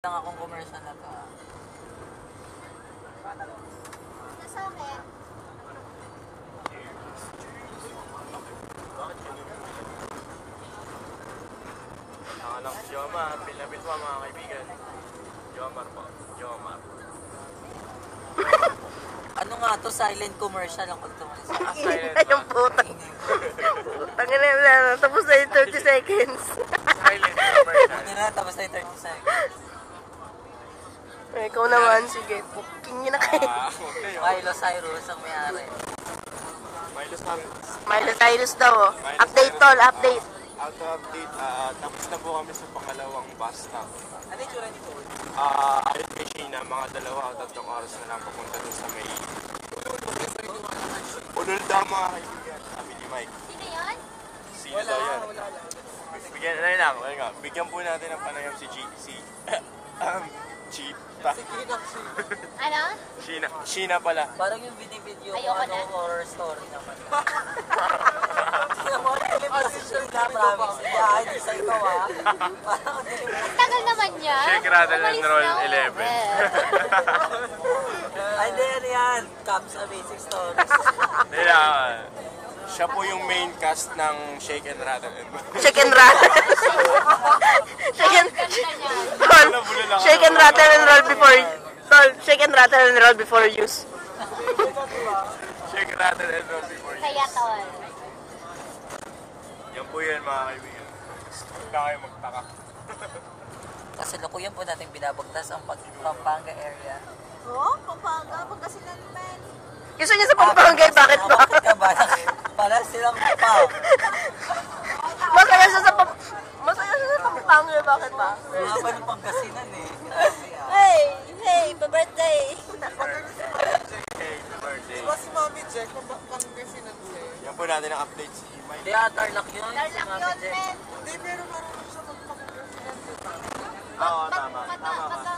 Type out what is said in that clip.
Lang akong commercial na to. Nasa akin. Nakalang Jomar, pinapit mo mga kaibigan. Jomar po, Jomar. Ano nga to? Silent commercial ang pagtumalis. Silent Ay, yung puta. Tangin na, tapos na yung 30 seconds. Silent commercial. Hindi na, tapos na yung 30 seconds. Ay, ikaw naman, sige. Puking nyo na kayo. Okay. Milo Cyrus ang may-ari. Milo Cyrus. Miley Cyrus daw, oh. Update tol, update. Auto update. Tapos na po kami sa pangalawang bus stop. Ano yung tsura nito? Alit kay Sheena, mga 2 o 3 oras na lang papunta dun sa may... Ulul daw mga kaibigan. Sabi ni Mike. Sino yun? Sino daw yan? Bigyan, ano lang, bigyan po natin ng panayam si Cheetah. Ano? Sheena pala. Parang yung video Ayoko ano, na. horror story naman. Hindi mo dilim kasi siya na promise. Hindi sa ikaw ha. Parang dilim. Ang tagal naman niya. Shake, rattle, and Umalis roll, na ako. 11. Ay, hindi yan. Comes Amazing Stories. Siya po yung main cast ng Shake and Rattle and Roll. Shake and rattle. Shake and... Ganda niya. Tol, shake and rattle and roll before... Tol, shake and rattle and roll before use. Shake, Rattle, and Roll before you. Kaya tol. Yan po yan mga kaibigan. Huwag na kayo magtaka. Kasalukuyan po natin binabagtas ang Pampanga area. Oh, Pampanga. Pagkasinan men. Gusto niya sa Pampanga, bakit ba? Bakit ka ba? Para silang pa. Masaya siya sa Pampanga, bakit ba? Mga ba ng Pangasinan eh. Hey, hey, pa-birthday. Hey, birthday. Si Mami Jack, Pangasinan siya. Yan po natin ang update si Mike. Hindi Tarlac yun. Tarlac yun, men. Hindi, pero marunong siya magpapagasinan. Oo, tama. Tama ka.